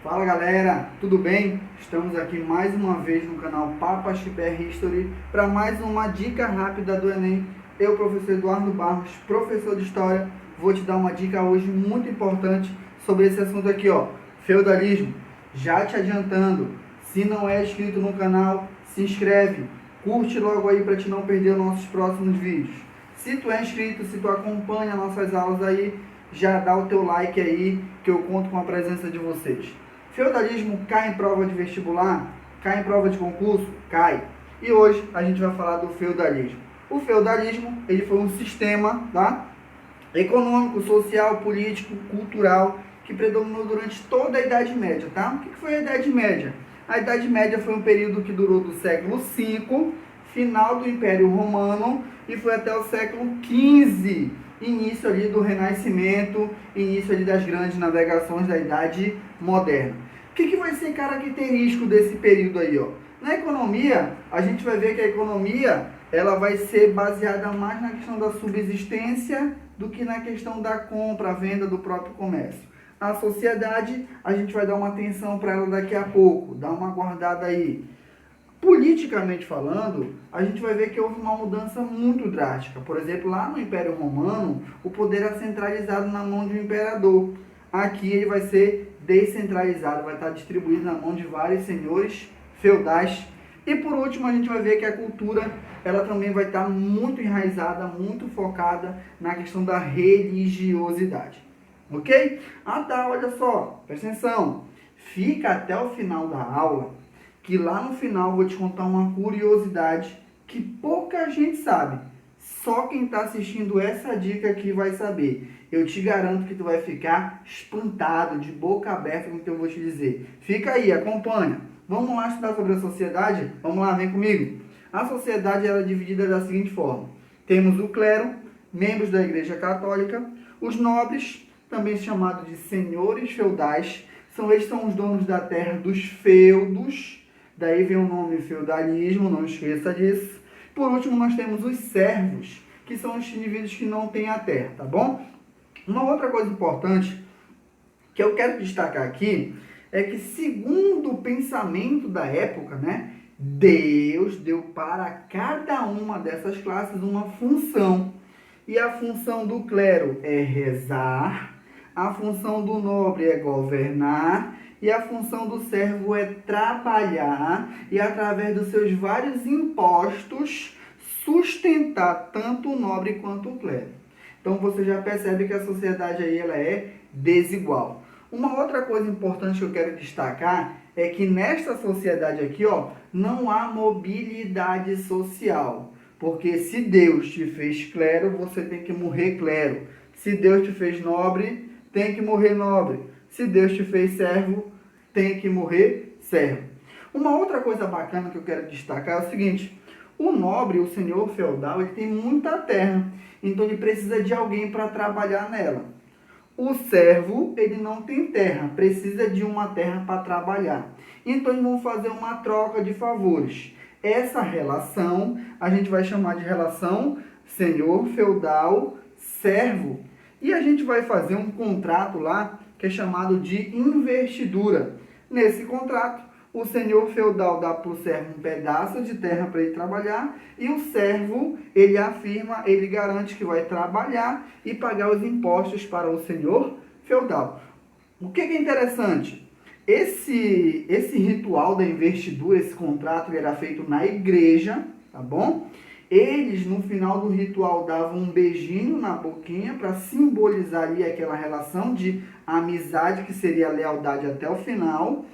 Fala galera, tudo bem? Estamos aqui mais uma vez no canal Papas BR History para mais uma dica rápida do Enem. Eu, professor Eduardo Barros, professor de História, vou te dar uma dica hoje muito importante sobre esse assunto aqui, ó, feudalismo. Já te adiantando, se não é inscrito no canal, se inscreve, curte logo aí para te não perder os nossos próximos vídeos. Se tu é inscrito, se tu acompanha nossas aulas aí, já dá o teu like aí, que eu conto com a presença de vocês. Feudalismo cai em prova de vestibular? Cai em prova de concurso? Cai. E hoje a gente vai falar do feudalismo. O feudalismo, ele foi um sistema, tá, econômico, social, político, cultural, que predominou durante toda a Idade Média, tá? O que foi a Idade Média? A Idade Média foi um período que durou do século V, final do Império Romano, e foi até o século XV, início ali do Renascimento, início ali das grandes navegações da Idade Moderna. O que vai ser característico desse período aí, ó? Na economia, a gente vai ver que a economia, ela vai ser baseada mais na questão da subsistência do que na questão da compra, venda do próprio comércio. A sociedade, a gente vai dar uma atenção para ela daqui a pouco, dá uma guardada aí. Politicamente falando, a gente vai ver que houve uma mudança muito drástica. Por exemplo, lá no Império Romano, o poder era centralizado na mão de um imperador. Aqui ele vai ser descentralizado, vai estar distribuído na mão de vários senhores feudais. E por último, a gente vai ver que a cultura, ela também vai estar muito enraizada, muito focada na questão da religiosidade. Ok? Ah tá, olha só, presta atenção. Fica até o final da aula, que lá no final eu vou te contar uma curiosidade que pouca gente sabe. Só quem está assistindo essa dica aqui vai saber. Eu te garanto que tu vai ficar espantado, de boca aberta com o que eu vou te dizer. Fica aí, acompanha. Vamos lá estudar sobre a sociedade? Vamos lá, vem comigo. A sociedade era dividida da seguinte forma. Temos o clero, membros da Igreja Católica, os nobres, também chamados de senhores feudais, eles são os donos da terra dos feudos, daí vem o nome feudalismo, não esqueça disso. Por último, nós temos os servos, que são os indivíduos que não têm a terra, tá bom? Uma outra coisa importante que eu quero destacar aqui é que, segundo o pensamento da época, né, Deus deu para cada uma dessas classes uma função. E a função do clero é rezar, a função do nobre é governar, e a função do servo é trabalhar e, através dos seus vários impostos, sustentar tanto o nobre quanto o clero. Então você já percebe que a sociedade aí, ela é desigual. Uma outra coisa importante que eu quero destacar é que nesta sociedade aqui, ó, não há mobilidade social. Porque se Deus te fez clero, você tem que morrer clero. Se Deus te fez nobre, tem que morrer nobre. Se Deus te fez servo, tem que morrer servo. Uma outra coisa bacana que eu quero destacar é o seguinte. O nobre, o senhor feudal, ele tem muita terra. Então ele precisa de alguém para trabalhar nela. O servo, ele não tem terra, precisa de uma terra para trabalhar. Então eles vão fazer uma troca de favores. Essa relação a gente vai chamar de relação senhor feudal servo. E a gente vai fazer um contrato lá que é chamado de investidura. Nesse contrato, o senhor feudal dá para o servo um pedaço de terra para ele trabalhar e o servo, ele afirma, ele garante que vai trabalhar e pagar os impostos para o senhor feudal. O que é interessante? Esse ritual da investidura, esse contrato, ele era feito na igreja, tá bom? Eles, no final do ritual, davam um beijinho na boquinha para simbolizar ali aquela relação de amizade, que seria a lealdade até o final.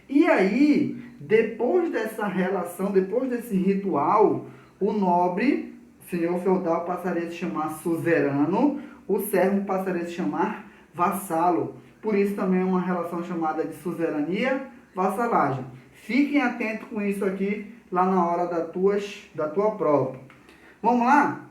E aí, depois dessa relação, depois desse ritual, o nobre, o senhor feudal, passaria a se chamar suzerano, o servo passaria a se chamar vassalo. Por isso também é uma relação chamada de suzerania, vassalagem. Fiquem atentos com isso aqui lá na hora da tua prova. Vamos lá?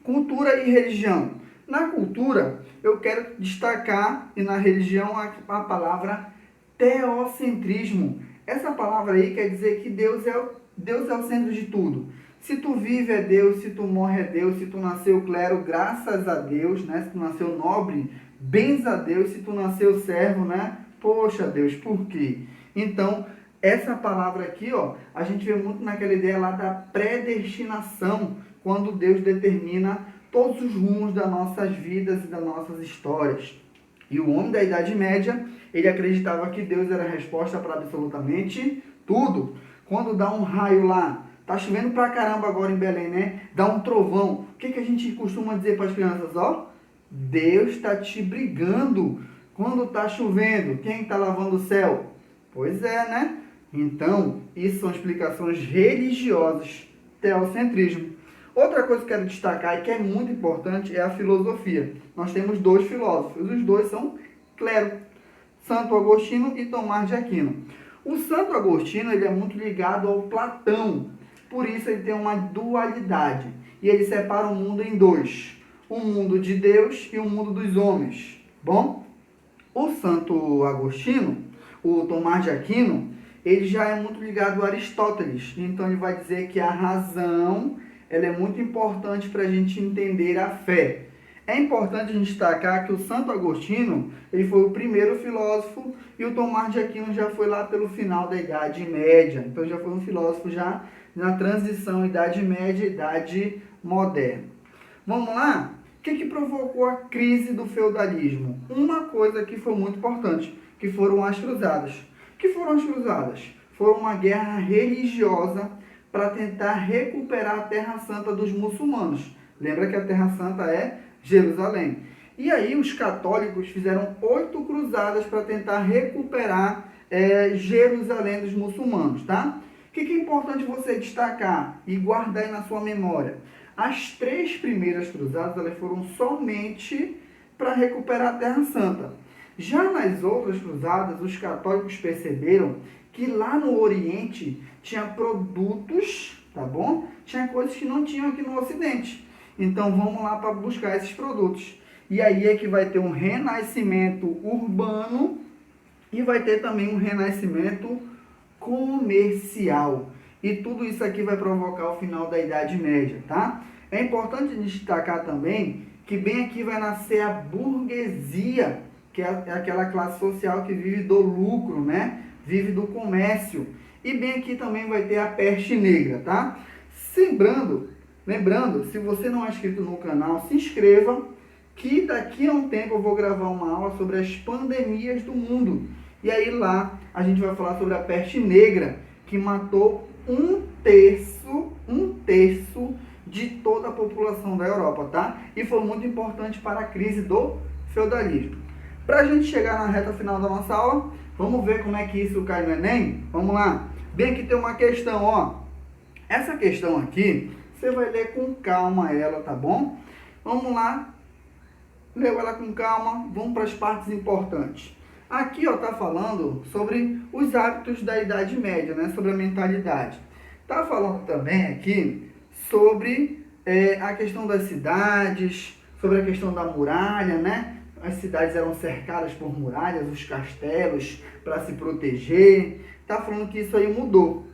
Cultura e religião. Na cultura, eu quero destacar, e na religião, a palavra teocentrismo. Essa palavra aí quer dizer que Deus é o centro de tudo. Se tu vive é Deus, se tu morre é Deus, se tu nasceu clero, graças a Deus, né? Se tu nasceu nobre, bens a Deus, se tu nasceu servo, né? Poxa Deus, por quê? Então, essa palavra aqui, ó, a gente vê muito naquela ideia lá da predestinação, quando Deus determina todos os rumos das nossas vidas e das nossas histórias. E o homem da Idade Média, ele acreditava que Deus era a resposta para absolutamente tudo. Quando dá um raio lá, tá chovendo pra caramba agora em Belém, né? Dá um trovão. O que a gente costuma dizer para as crianças? Ó, Deus está te brigando. Quando tá chovendo, quem está lavando o céu? Pois é, né? Então, isso são explicações religiosas, teocentrismo. Outra coisa que eu quero destacar e que é muito importante é a filosofia. Nós temos dois filósofos, os dois são clero, Santo Agostinho e Tomás de Aquino. O Santo Agostinho ele é muito ligado ao Platão, por isso ele tem uma dualidade. E ele separa o mundo em dois, o mundo de Deus e o mundo dos homens. Bom, o Santo Agostinho, o Tomás de Aquino, ele já é muito ligado a Aristóteles. Então ele vai dizer que a razão ela é muito importante para a gente entender a fé. É importante a gente destacar que o Santo Agostinho ele foi o primeiro filósofo e o Tomás de Aquino já foi lá pelo final da Idade Média. Então já foi um filósofo já na transição Idade Média e Idade Moderna. Vamos lá? O que provocou a crise do feudalismo? Uma coisa que foi muito importante, que foram as cruzadas. O que foram as cruzadas? Foram uma guerra religiosa para tentar recuperar a Terra Santa dos muçulmanos. Lembra que a Terra Santa é Jerusalém. E aí os católicos fizeram 8 cruzadas para tentar recuperar Jerusalém dos muçulmanos, tá? O que é importante você destacar e guardar aí na sua memória? As 3 primeiras cruzadas elas foram somente para recuperar a Terra Santa. Já nas outras cruzadas, os católicos perceberam que lá no Oriente tinha produtos, tá bom? Tinha coisas que não tinham aqui no Ocidente. Então vamos lá para buscar esses produtos. E aí é que vai ter um renascimento urbano e vai ter também um renascimento comercial. E tudo isso aqui vai provocar o final da Idade Média, tá? É importante destacar também que bem aqui vai nascer a burguesia, que é aquela classe social que vive do lucro, né? Vive do comércio. E bem aqui também vai ter a peste negra, tá? Lembrando, se você não é inscrito no canal, se inscreva, que daqui a um tempo eu vou gravar uma aula sobre as pandemias do mundo. E aí lá a gente vai falar sobre a peste negra, que matou um terço de toda a população da Europa, tá? E foi muito importante para a crise do feudalismo. Para a gente chegar na reta final da nossa aula, vamos ver como é que isso cai no Enem? Vamos lá. Bem aqui tem uma questão, ó. Essa questão aqui, você vai ler com calma ela, tá bom? Vamos lá. Leu ela com calma, vamos para as partes importantes. Aqui, ó, tá falando sobre os hábitos da Idade Média, né? Sobre a mentalidade. Tá falando também aqui sobre a questão das cidades, sobre a questão da muralha, né? As cidades eram cercadas por muralhas, os castelos, para se proteger. Tá falando que isso aí mudou.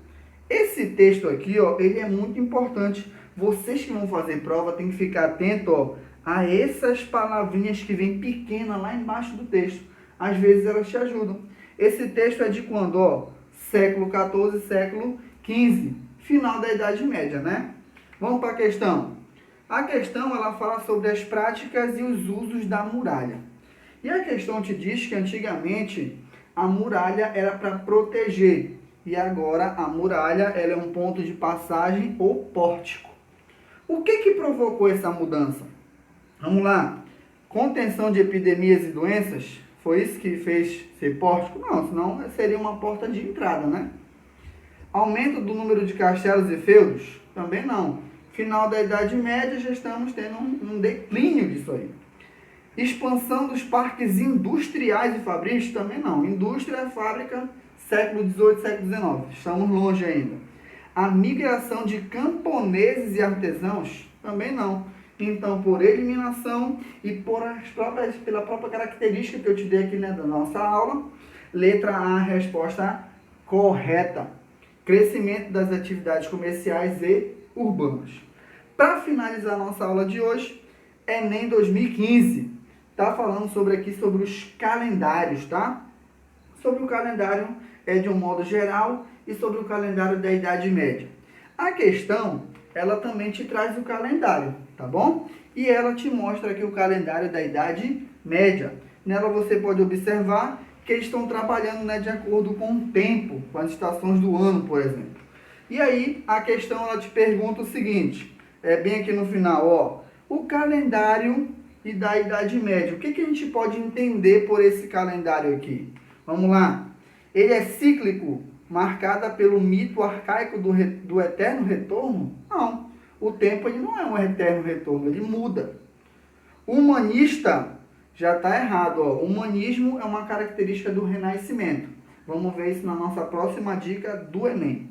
Esse texto aqui, ó, ele é muito importante. Vocês que vão fazer prova têm que ficar atento, ó, a essas palavrinhas que vem pequena lá embaixo do texto. Às vezes elas te ajudam. Esse texto é de quando, ó? Século XIV, século XV. Final da Idade Média, né? Vamos para a questão. A questão, ela fala sobre as práticas e os usos da muralha. E a questão te diz que antigamente a muralha era para proteger. E agora a muralha ela é um ponto de passagem ou pórtico. O que provocou essa mudança? Vamos lá. Contenção de epidemias e doenças? Foi isso que fez ser pórtico? Não, senão seria uma porta de entrada, né? Aumento do número de castelos e feudos? Também não. Final da Idade Média já estamos tendo um declínio disso aí. Expansão dos parques industriais e fabris? Também não. Indústria, fábrica, século XVIII, século XIX. Estamos longe ainda. A migração de camponeses e artesãos? Também não. Então, por eliminação e pela própria característica que eu te dei aqui, né, da nossa aula, letra A, resposta correta. Crescimento das atividades comerciais e urbanos. Para finalizar nossa aula de hoje, Enem 2015, tá falando sobre os calendários, tá? Sobre o calendário de um modo geral e sobre o calendário da Idade Média. A questão, ela também te traz o calendário, tá bom? E ela te mostra aqui o calendário da Idade Média. Nela você pode observar que eles estão trabalhando, né, de acordo com o tempo, com as estações do ano, por exemplo. E aí, a questão, ela te pergunta o seguinte, bem aqui no final, ó, o calendário e da Idade Média. O que a gente pode entender por esse calendário aqui? Vamos lá. Ele é cíclico, marcada pelo mito arcaico do eterno retorno? Não. O tempo ele não é um eterno retorno, ele muda. Humanista, já está errado. Ó. Humanismo é uma característica do Renascimento. Vamos ver isso na nossa próxima dica do Enem.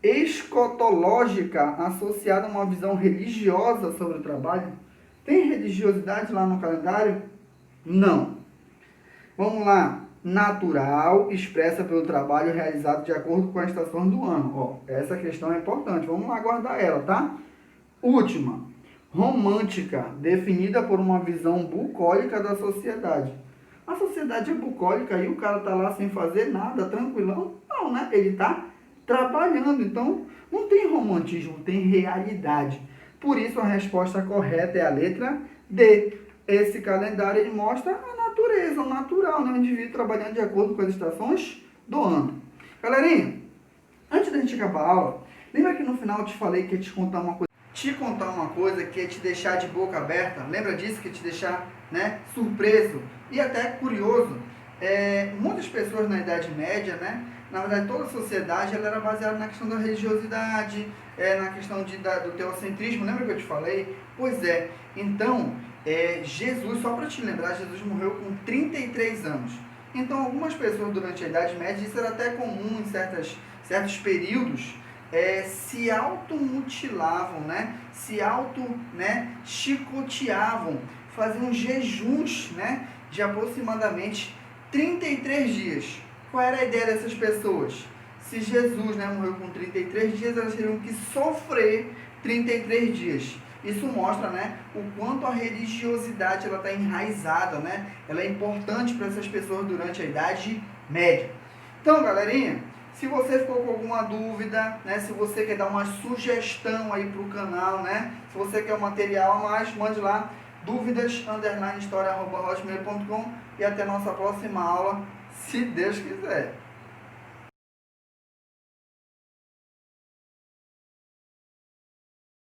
Escatológica, associada a uma visão religiosa sobre o trabalho. Tem religiosidade lá no calendário? Não. Vamos lá. Natural, expressa pelo trabalho realizado de acordo com a estação do ano. Ó, essa questão é importante. Vamos lá guardar ela, tá? Última. Romântica, definida por uma visão bucólica da sociedade. A sociedade é bucólica e o cara tá lá sem fazer nada, tranquilão? Não, né? Ele tá trabalhando. Então, não tem romantismo, tem realidade. Por isso, a resposta correta é a letra D. Esse calendário ele mostra a natureza, o natural, né? O indivíduo trabalhando de acordo com as estações do ano. Galerinha, antes da gente acabar a aula, lembra que no final eu te falei que ia te contar uma coisa que ia te deixar de boca aberta? Lembra disso? Que ia te deixar, né, surpreso e até curioso? Muitas pessoas na Idade Média, né? Na verdade, toda a sociedade ela era baseada na questão da religiosidade, na questão do teocentrismo. Lembra que eu te falei? Pois é. Então, Jesus, só para te lembrar, Jesus morreu com 33 anos. Então, algumas pessoas durante a Idade Média, isso era até comum em certos períodos, se automutilavam, né? Chicoteavam, faziam jejuns, né, de aproximadamente 33 dias. Qual era a ideia dessas pessoas? Se Jesus, né, morreu com 33 dias, elas teriam que sofrer 33 dias. Isso mostra, né, o quanto a religiosidade está enraizada, né? Ela é importante para essas pessoas durante a Idade Média. Então, galerinha, se você ficou com alguma dúvida, né, se você quer dar uma sugestão aí para o canal, né, se você quer um material a mais, mande lá, dúvidas_história@hotmail.com e até a nossa próxima aula, se Deus quiser.